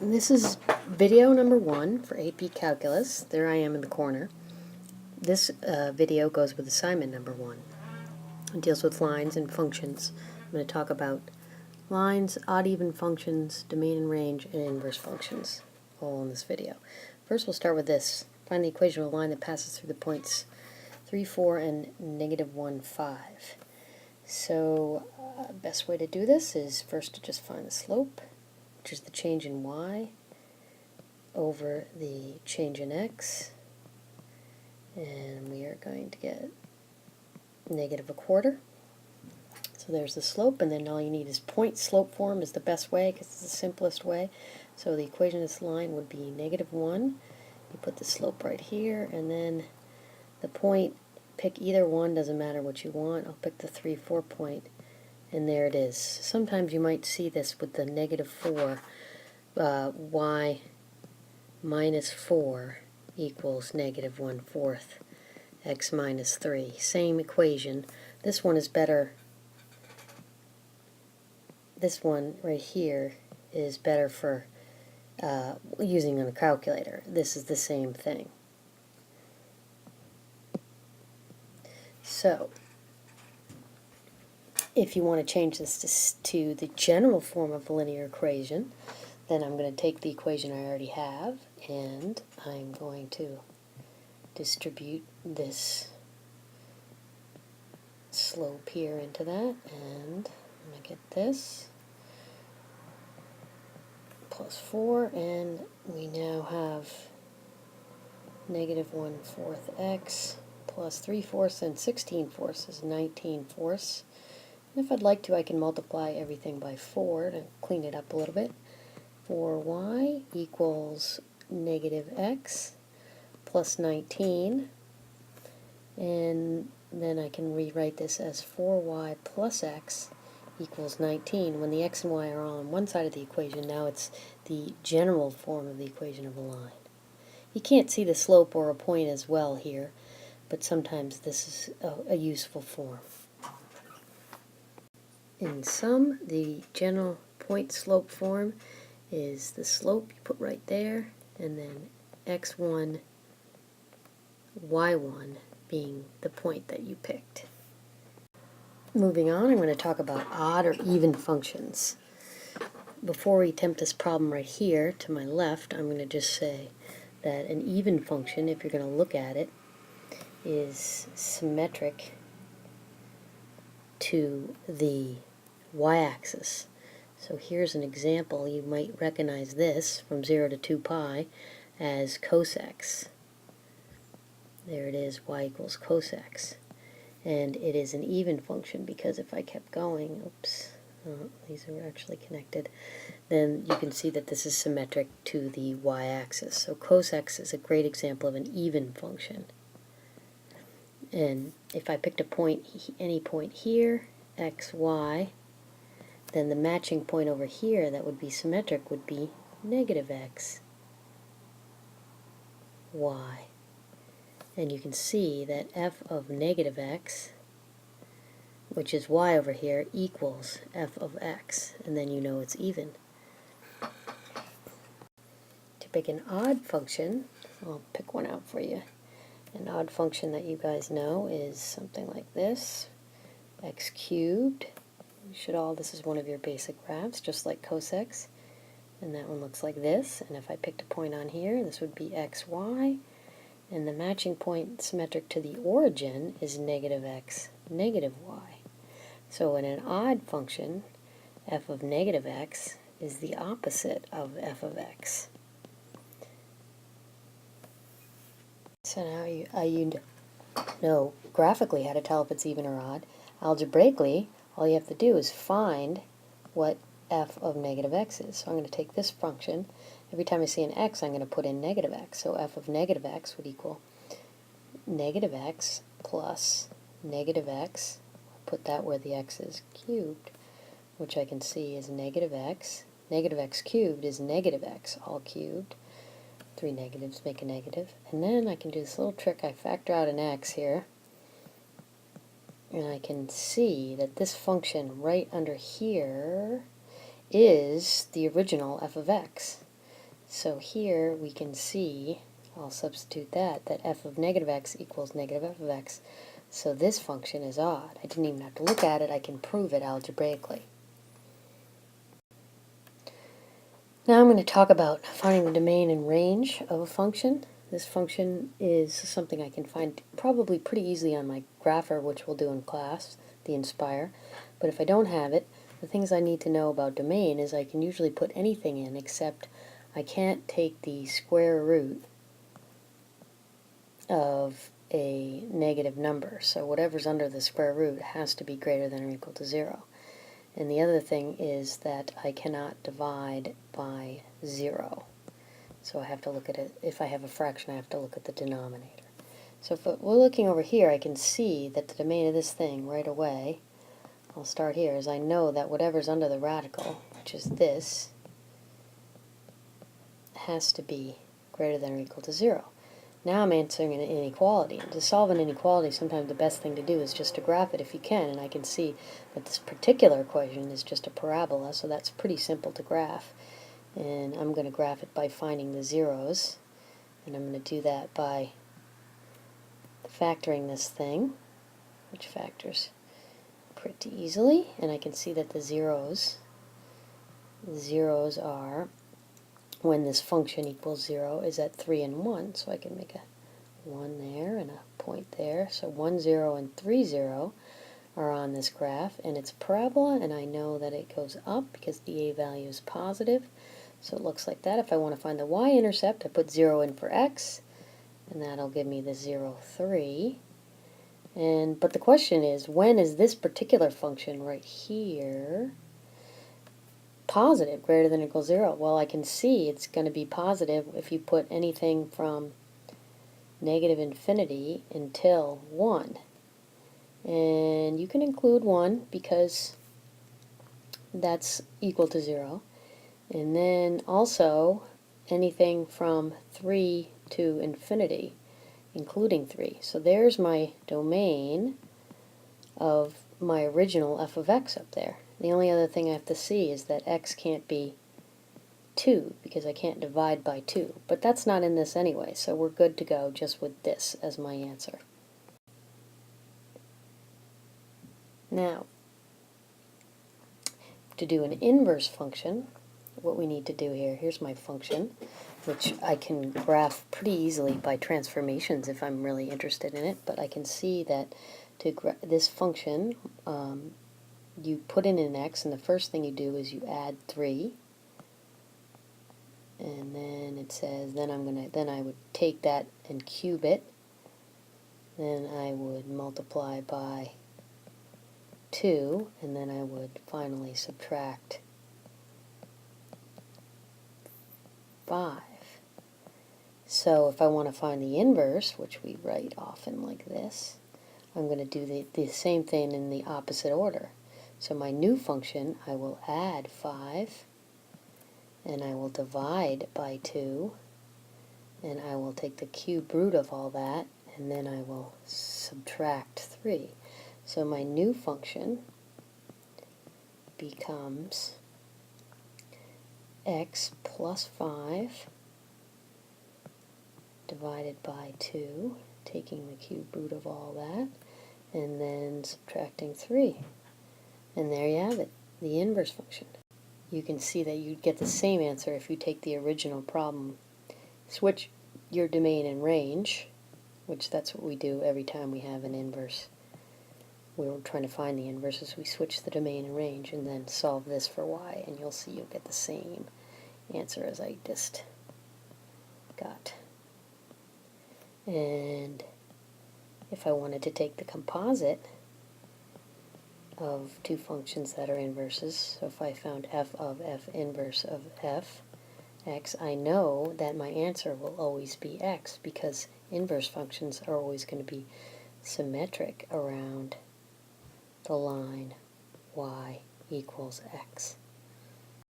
This is video number 1 for AP Calculus. There I am in the corner. This video goes with assignment number 1. It deals with lines and functions. I'm going to talk about lines, odd-even functions, domain and range, and inverse functions, all in this video. First we'll start with this. Find the equation of a line that passes through the points 3, 4, and -1, 5. So best way to do this is first to just find the slope, which is the change in y over the change in x, and we are going to get -1/4. So there's the slope, and then all you need is point slope form is the best way because it's the simplest way. So the equation of this line would be -1. You put the slope right here, and then the point, pick either one, doesn't matter what you want. I'll pick the 3, 4 point, and there it is. Sometimes you might see this with the -4, y minus 4 equals -1/4 x minus 3. Same equation. This one is better. This one right here is better for using on a calculator. This is the same thing. So if you want to change this to the general form of a linear equation, then I'm going to take the equation I already have, and I'm going to distribute this slope here into that, and I'm going to get this plus 4, and we now have -1/4 x plus 3/4 and 16/4 is 19/4. And if I'd like to, I can multiply everything by 4 to clean it up a little bit. 4y equals -x plus 19, and then I can rewrite this as 4y plus x equals 19. When the x and y are all on one side of the equation, now it's the general form of the equation of a line. You can't see the slope or a point as well here, but sometimes this is a useful form. In sum, the general point slope form is the slope you put right there, and then x1, y1 being the point that you picked. Moving on, I'm going to talk about odd or even functions. Before we attempt this problem right here to my left, I'm going to just say that an even function, if you're going to look at it, is symmetric to the y-axis. So here's an example. You might recognize this from 0 to 2 pi as cos x. There it is, y equals cos x. And it is an even function because if I kept going, oops, these are actually connected, then you can see that this is symmetric to the y-axis. So cos x is a great example of an even function. And if I picked a point, any point here, x, y, then the matching point over here that would be symmetric would be -x, y. And you can see that f of -x, which is y over here, equals f of x, and then you know it's even. To pick an odd function, I'll pick one out for you. An odd function that you guys know is something like this, x cubed. This is one of your basic graphs, just like cos x, and that one looks like this. And if I picked a point on here, this would be x, y, and the matching point symmetric to the origin is -x, y. So in an odd function, f of -x is the opposite of f of x. So now you know graphically how to tell if it's even or odd. Algebraically, all you have to do is find what f of -x is. So I'm going to take this function. Every time I see an x, I'm going to put in -x. So f of -x would equal -x plus -x. Put that where the x is cubed, which I can see is -x. -x cubed is -x, all cubed. 3 negatives make a negative. And then I can do this little trick. I factor out an x here, and I can see that this function right under here is the original f of x. So here we can see, I'll substitute that f of negative x equals negative f of x. So this function is odd. I didn't even have to look at it, I can prove it algebraically. Now I'm going to talk about finding the domain and range of a function. This function is something I can find probably pretty easily on my grapher, which we'll do in class, the Inspire. But if I don't have it, the things I need to know about domain is I can usually put anything in, except I can't take the square root of a negative number. So whatever's under the square root has to be greater than or equal to 0. And the other thing is that I cannot divide by 0. So I have to look at it, if I have a fraction, I have to look at the denominator. So if we're looking over here, I can see that the domain of this thing right away, I'll start here, is I know that whatever's under the radical, which is this, has to be greater than or equal to 0. Now I'm answering an inequality. And to solve an inequality, sometimes the best thing to do is just to graph it if you can, and I can see that this particular equation is just a parabola, so that's pretty simple to graph. And I'm going to graph it by finding the zeros, and I'm going to do that by factoring this thing, which factors pretty easily, and I can see that the zeros are when this function equals 0 is at 3 and 1, so I can make a 1 there and a point there. So 1, 0, and 3, 0 are on this graph, and it's a parabola, and I know that it goes up because the a value is positive. So it looks like that. If I want to find the y-intercept, I put 0 in for x, and that'll give me the 0, 3. But the question is, when is this particular function right here positive, greater than or equal to 0? Well, I can see it's going to be positive if you put anything from negative infinity until 1. And you can include 1 because that's equal to 0. And then also anything from 3 to infinity, including 3. So there's my domain of my original f of x up there. The only other thing I have to see is that x can't be 2 because I can't divide by 2. But that's not in this anyway, so we're good to go just with this as my answer. Now, to do an inverse function, what we need to do here, here's my function, which I can graph pretty easily by transformations if I'm really interested in it, but I can see that to this function, you put in an x, and the first thing you do is you add 3, and then it says, then I would take that and cube it, then I would multiply by 2, and then I would finally subtract 5. So if I want to find the inverse, which we write often like this, I'm going to do the same thing in the opposite order. So my new function, I will add 5, and I will divide by 2, and I will take the cube root of all that, and then I will subtract 3. So my new function becomes x plus 5 divided by 2, taking the cube root of all that, and then subtracting 3. And there you have it, the inverse function. You can see that you'd get the same answer if you take the original problem, switch your domain and range, which that's what we do every time we have an inverse. We're trying to find the inverses, we switch the domain and range, and then solve this for y, and you'll see you'll get the same answer as I just got. And if I wanted to take the composite of two functions that are inverses, so if I found f of f inverse of f, x, I know that my answer will always be x, because inverse functions are always going to be symmetric around the line y equals x.